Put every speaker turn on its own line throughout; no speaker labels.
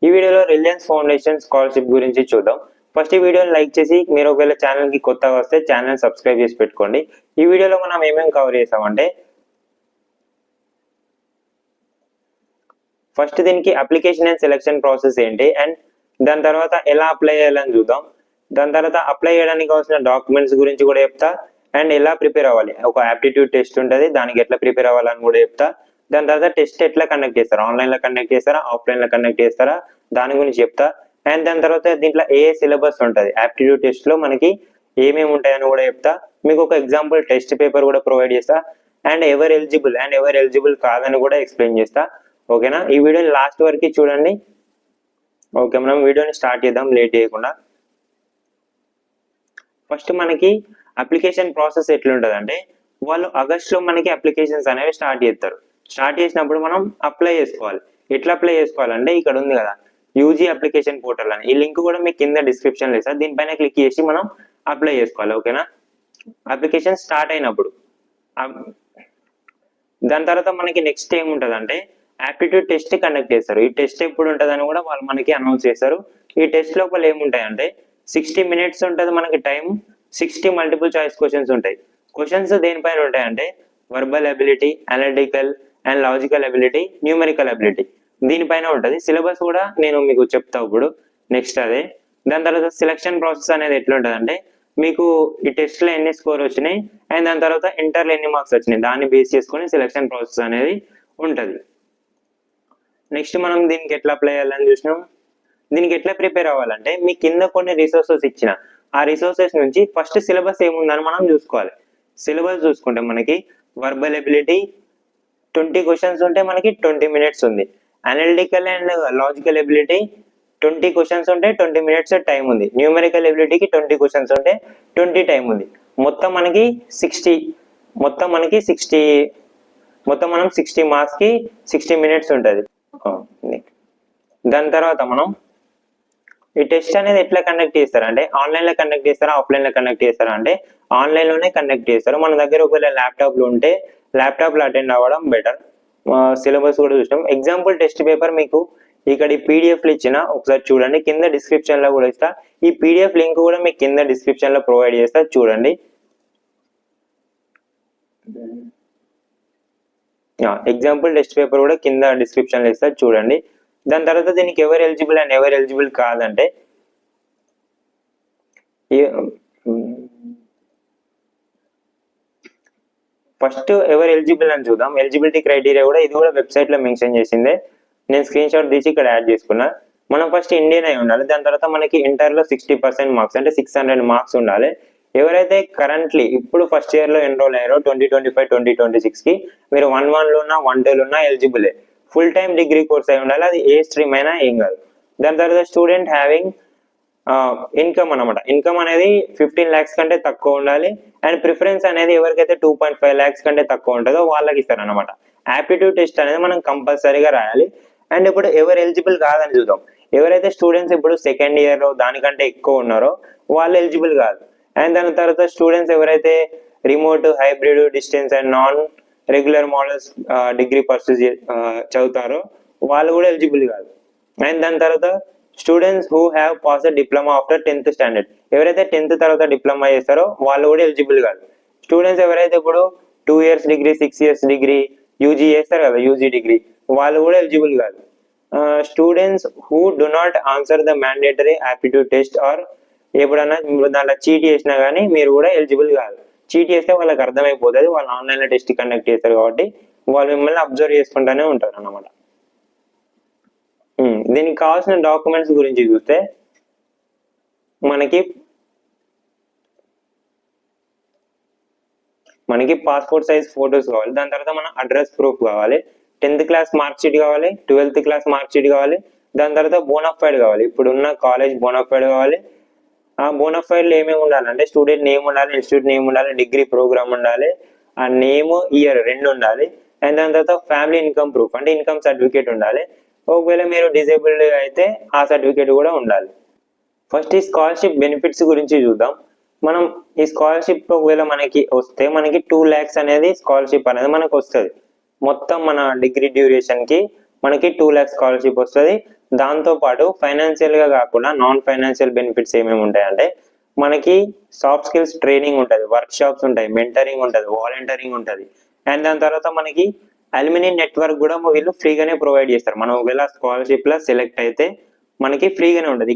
ఈ వీడియోలో Reliance foundation scholarship గురించి చూద్దాం. ఫస్ట్ ఈ వీడియోని లైక్ చేసి మీరు ఒకవేళ ఛానల్కి కొత్తగా వస్తే ఛానల్ సబ్స్క్రైబ్ చేసి పెట్టుకోండి. ఈ వీడియోలో మనం ఏమేమి కవర్ చేసామంటే, ఫస్ట్ దీనికి అప్లికేషన్ అండ్ సెలెక్షన్ ప్రాసెస్ ఏంటి అండ్ దాని తర్వాత ఎలా అప్లై చేయాలని చూద్దాం. దాని తర్వాత అప్లై చేయడానికి కావాల్సిన డాక్యుమెంట్స్ గురించి కూడా చెప్తా అండ్ ఎలా ప్రిపేర్ అవ్వాలి. ఒక యాప్టిట్యూడ్ టెస్ట్ ఉంటుంది, దానికి ఎట్లా ప్రిపేర్ అవ్వాలని కూడా చెప్తా. దాని తర్వాత టెస్ట్ ఎట్లా కండక్ట్ చేస్తారా, ఆన్లైన్లో కండక్ట్ చేస్తారా ఆఫ్లైన్లో కండక్ట్ చేస్తారా దాని గురించి చెప్తా. అండ్ దాని తర్వాత దీంట్లో ఏ సిలబస్ ఉంటుంది, యాప్టిట్యూడ్ టెస్ట్లో మనకి ఏమేమి ఉంటాయని కూడా చెప్తా. మీకు ఒక ఎగ్జాంపుల్ టెస్ట్ పేపర్ కూడా ప్రొవైడ్ చేస్తా అండ్ ఎవరు ఎలిజిబుల్ కాదని కూడా ఎక్స్ప్లెయిన్ చేస్తా. ఓకేనా, ఈ వీడియోని లాస్ట్ వరకు చూడండి. ఓకే, మనం వీడియోని స్టార్ట్ చేద్దాం లేట్ చేయకుండా. ఫస్ట్ మనకి అప్లికేషన్ ప్రాసెస్ ఎట్లుంటుంది అంటే, వాళ్ళు ఆగస్ట్లో మనకి అప్లికేషన్స్ అనేవి స్టార్ట్ చేస్తారు. స్టార్ట్ చేసినప్పుడు మనం అప్లై చేసుకోవాలి. ఎట్లా అప్లై చేసుకోవాలంటే, ఇక్కడ ఉంది కదా యూజీ అప్లికేషన్ పోర్టల్ అని, ఈ లింక్ కూడా మీకు కింద డిస్క్రిప్షన్లో ఇస్తారు. దీనిపైన క్లిక్ చేసి మనం అప్లై చేసుకోవాలి. ఓకేనా, అప్లికేషన్ స్టార్ట్ అయినప్పుడు. దాని తర్వాత మనకి నెక్స్ట్ ఏముంటుంది అంటే, యాప్టిట్యూడ్ టెస్ట్ కండక్ట్ చేస్తారు. ఈ టెస్ట్ ఎప్పుడు ఉంటుందని కూడా వాళ్ళు మనకి అనౌన్స్ చేస్తారు. ఈ టెస్ట్ లోపల ఏముంటాయంటే 60 minutes ఉంటుంది మనకి టైం. 60 మల్టిపుల్ చాయిస్ క్వశ్చన్స్ ఉంటాయి. క్వశ్చన్స్ దేనిపైన ఉంటాయంటే verbal ability, analytical and logical ability, numerical ability, దీనిపైన ఉంటుంది. సిలబస్ కూడా నేను మీకు చెప్తా ఇప్పుడు. నెక్స్ట్ అదే. దాని తర్వాత సెలక్షన్ ప్రాసెస్ అనేది ఎట్లా ఉంటుంది అంటే, మీకు ఈ టెస్ట్లో ఎన్ని స్కోర్ వచ్చినాయి అండ్ దాని తర్వాత ఇంటర్లో ఎన్ని మార్క్స్ వచ్చినాయి దాన్ని బేస్ చేసుకొని సెలక్షన్ ప్రాసెస్ అనేది ఉంటుంది. నెక్స్ట్ మనం దీనికి ఎట్లా అప్లై చేయాలని చూసినాం. దీనికి ఎట్లా ప్రిపేర్ అవ్వాలంటే, మీ కింద కొన్ని రిసోర్సెస్ ఇచ్చిన ఆ రిసోర్సెస్ నుంచి ఫస్ట్ సిలబస్ ఏముందని మనం చూసుకోవాలి. సిలబస్ చూసుకుంటే మనకి వర్బల్ ఎబిలిటీ 20 క్వశ్చన్స్ ఉంటే మనకి 20 minutes ఉంది. Analytical and logical ability 20 questions ఉంటే 20 minutes టైం ఉంది. న్యూమరికల్ ఎబిలిటీకి 20 క్వశ్చన్స్ ఉంటే 20 టైం ఉంది. మొత్తం మనకి 60 మొత్తం మనం 60 మార్క్స్కి 60 minutes ఉంటుంది. దాని తర్వాత మనం ఈ టెస్ట్ అనేది ఎట్లా కండక్ట్ చేస్తారా అంటే, ఆన్లైన్లో కండక్ట్ చేస్తారా ఆఫ్లైన్లో కండక్ట్ చేస్తారా అంటే ఆన్లైన్లోనే కండక్ట్ చేస్తారు. మన దగ్గర ఒకవేళ ల్యాప్టాప్లు ఉంటే ల్యాప్టాప్లో అటెండ్ అవ్వడం బెటర్. సిలబస్ కూడా చూసాం. ఎగ్జాంపుల్ టెస్ట్ పేపర్ మీకు ఇక్కడ ఈ పీడిఎఫ్లు ఇచ్చిన ఒకసారి చూడండి. కింద డిస్క్రిప్షన్లో కూడా ఇస్తా. ఈ పీడిఎఫ్ లింక్ కూడా మీకు కింద డిస్క్రిప్షన్లో ప్రొవైడ్ చేస్తా, చూడండి. ఎగ్జాంపుల్ టెస్ట్ పేపర్ కూడా కింద డిస్క్రిప్షన్లో ఇస్తా, చూడండి. దాని తర్వాత దీనికి ఎవరు ఎలిజిబుల్ అండ్ ఎవరు ఎలిజిబుల్ కాదంటే, ఫస్ట్ ఎవరు ఎలిజిబుల్ అని చూద్దాం. ఎలిజిబిలిటీ క్రైటీరియా కూడా ఇది కూడా వెబ్సైట్లో మెన్షన్ చేసిందే. నేను స్క్రీన్ షాట్ తీసి ఇక్కడ యాడ్ చేసుకున్నా. మనం ఫస్ట్ ఇండియన్ అయి ఉండాలి. దాని తర్వాత మనకి ఇంటర్లో 60% మార్క్స్ అంటే 600 మార్క్స్ ఉండాలి. ఎవరైతే కరెంట్లీ ఇప్పుడు ఫస్ట్ ఇయర్లో ఎన్రోల్ అయ్యారో 2025-2026కి మీరు 1-1లో ఉన్నా 1-2లో ఉన్నా ఎలిజిబులే. ఫుల్ టైమ్ డిగ్రీ కోర్స్ అయి ఉండాలి. అది ఏ స్ట్రీమ్ అయినా ఏం కాదు. దాని తర్వాత స్టూడెంట్ హ్యావింగ్ ఇన్కమ్ అనమాట. ఇన్కమ్ అనేది 15 lakhs కంటే తక్కువ ఉండాలి. అండ్ ప్రిఫరెన్స్ అనేది ఎవరికైతే 2.5 lakhs కంటే తక్కువ ఉంటుందో వాళ్ళకి ఇస్తారనమాట. యాప్టిట్యూడ్ టెస్ట్ అనేది మనం కంపల్సరీగా రాయాలి. అండ్ ఇప్పుడు ఎవరు ఎలిజిబుల్ కాదని చూద్దాం. ఎవరైతే స్టూడెంట్స్ ఇప్పుడు సెకండ్ ఇయర్లో దానికంటే ఎక్కువ ఉన్నారో వాళ్ళు ఎలిజిబుల్ కాదు. అండ్ దాని తర్వాత స్టూడెంట్స్ ఎవరైతే remote, hybrid, distance and non regular models degree pursues చదువుతారో వాళ్ళు కూడా ఎలిజిబుల్ కాదు. అండ్ దాని తర్వాత students who have pass diploma after 10th standard, ఎవరైతే 10th తర్వాత డిప్లొమా చేస్తారో వాళ్ళు కూడా ఎలిజిబుల్ కాదు. స్టూడెంట్స్ ఎవరైతే ఇప్పుడు 2 years degree 6 years degree UG చేస్తారు కదా, యూజీ డిగ్రీ, వాళ్ళు కూడా ఎలిజిబుల్ కాదు. Students who do not answer the mandatory aptitude test or ఎప్పుడన్నా దాంట్లో చీట్ చేసినా కానీ మీరు కూడా ఎలిజిబుల్ కాదు. చీట్ చేస్తే వాళ్ళకి అర్థమైపోతుంది, వాళ్ళు ఆన్లైన్లో టెస్ట్ కండక్ట్ చేస్తారు కాబట్టి వాళ్ళు మిమ్మల్ని అబ్జర్వ్ చేసుకుంటూనే ఉంటారు అన్నమాట. దీనికి కావాల్సిన డాక్యుమెంట్స్ గురించి చూస్తే మనకి పాస్పోర్ట్ సైజ్ ఫొటోస్ కావాలి. దాని తర్వాత మన అడ్రస్ ప్రూఫ్ కావాలి. 10th class మార్క్ షీట్ కావాలి. 12th class మార్క్ షీట్ కావాలి. దాని తర్వాత బోనాఫైడ్ కావాలి. ఇప్పుడున్న కాలేజ్ బోనాఫైడ్ కావాలి. ఆ బోనాఫైడ్లో ఏమేమి ఉండాలంటే స్టూడెంట్ నేమ్ ఉండాలి, ఇన్స్టిట్యూట్ నేమ్ ఉండాలి, డిగ్రీ ప్రోగ్రామ్ ఉండాలి, ఆ నేమ్ ఇయర్ 2 ఉండాలి. అండ్ దాని తర్వాత ఫ్యామిలీ ఇన్కమ్ ప్రూఫ్ అంటే ఇన్కమ్ సర్టిఫికేట్ ఉండాలి. ఒకవేళ మీరు డిజేబుల్డ్ అయితే ఆ సర్టిఫికేట్ కూడా ఉండాలి. ఫస్ట్ ఈ స్కాలర్షిప్ బెనిఫిట్స్ గురించి చూద్దాం. మనం ఈ స్కాలర్షిప్ ఒకవేళ మనకి వస్తే మనకి 2 lakhs అనేది స్కాలర్షిప్ అనేది మనకు వస్తుంది. మొత్తం మన డిగ్రీ డ్యూరేషన్కి మనకి 2 lakhs స్కాలర్షిప్ వస్తుంది. దాంతోపాటు ఫైనాన్షియల్గా కాకుండా నాన్ ఫైనాన్షియల్ బెనిఫిట్స్ ఏమేమి ఉంటాయంటే మనకి సాఫ్ట్ స్కిల్స్ ట్రైనింగ్ ఉంటుంది, వర్క్ షాప్స్ ఉంటాయి, మెంటరింగ్ ఉంటుంది, వాలంటీరింగ్ ఉంటుంది. అండ్ దాని తర్వాత మనకి అల్యూమిని నెట్వర్క్ కూడా వీళ్ళు ఫ్రీగానే ప్రొవైడ్ చేస్తారు. మనం ఒకవేళ స్కాలర్షిప్లో సెలెక్ట్ అయితే మనకి ఫ్రీగానే ఉంటుంది.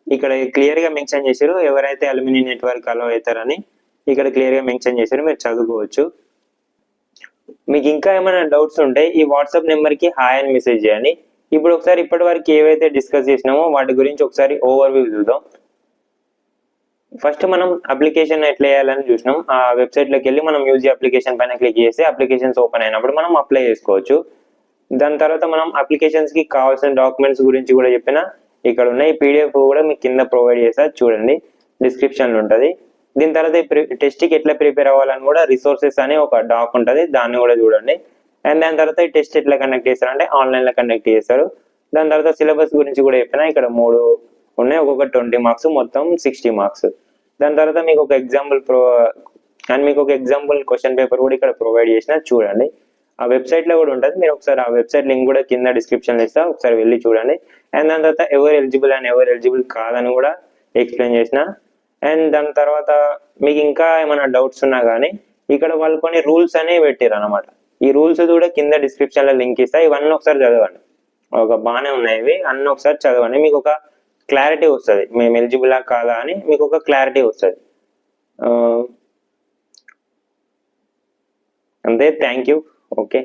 ఇక్కడ క్లియర్గా మెన్షన్ చేశారు ఎవరైతే అల్యూమిని నెట్వర్క్ అలో అవుతారని ఇక్కడ క్లియర్గా మెన్షన్ చేశారు, మీరు చదువుకోవచ్చు. మీకు ఇంకా ఏమైనా డౌట్స్ ఉంటే ఈ వాట్సాప్ నెంబర్కి హాయ్ అని మెసేజ్ చేయండి. ఇప్పుడు ఒకసారి ఇప్పటి వరకు ఏవైతే డిస్కస్ చేసినామో వాటి గురించి ఒకసారి ఓవర్వ్యూ చూద్దాం. ఫస్ట్ మనం అప్లికేషన్ ఎట్లా వేయాలని చూసినాం. ఆ వెబ్సైట్లోకి వెళ్ళి మనం యూజీ అప్లికేషన్ పైన క్లిక్ చేసి అప్లికేషన్స్ ఓపెన్ అయినప్పుడు మనం అప్లై చేసుకోవచ్చు. దాని తర్వాత మనం అప్లికేషన్స్కి కావాల్సిన డాక్యుమెంట్స్ గురించి కూడా చెప్పిన ఇక్కడ ఉన్నాయి. పీడిఎఫ్ కూడా మీకు కింద ప్రొవైడ్ చేస్తా, చూడండి, డిస్క్రిప్షన్లో ఉంటుంది. దీని తర్వాత టెస్ట్కి ఎట్లా ప్రిపేర్ అవ్వాలని కూడా రిసోర్సెస్ అనే ఒక డాక్ ఉంటుంది, దాన్ని కూడా చూడండి. అండ్ దాని తర్వాత ఈ టెస్ట్ ఎట్లా కండక్ట్ చేస్తారంటే ఆన్లైన్లో కండక్ట్ చేస్తారు. దాని తర్వాత సిలబస్ గురించి కూడా చెప్పిన ఇక్కడ 3 ఉన్నాయి, ఒక్కొక్క 20 మార్క్స్, మొత్తం 60 మార్క్స్. దాని తర్వాత మీకు ఒక ఎగ్జాంపుల్ క్వశ్చన్ పేపర్ కూడా ఇక్కడ ప్రొవైడ్ చేసిన, చూడండి. ఆ వెబ్సైట్లో కూడా ఉంటుంది, మీరు ఒకసారి ఆ వెబ్సైట్ లింక్ కూడా కింద డిస్క్రిప్షన్లో ఇస్తా, ఒకసారి వెళ్ళి చూడండి. అండ్ దాని తర్వాత ఎవరు ఎలిజిబుల్ అని ఎవరు ఎలిజిబుల్ కాదని కూడా ఎక్స్ప్లెయిన్ చేసిన. అండ్ దాని తర్వాత మీకు ఇంకా ఏమైనా డౌట్స్ ఉన్నా కానీ ఇక్కడ వాళ్ళు కొన్ని రూల్స్ అనేవి పెట్టారు అనమాట. ఈ రూల్స్ కూడా కింద డిస్క్రిప్షన్లో లింక్ ఇస్తా, ఇవన్నీ ఒకసారి చదవండి. బాగానే ఉన్నాయి ఇవి, అన్నీ ఒకసారి చదవండి. మీకు ఒక క్లారిటీ వస్తుంది, మేము ఎలిజిబులా కాదా అని మీకు ఒక క్లారిటీ వస్తుంది. అంతే, థ్యాంక్ యూ. ఓకే.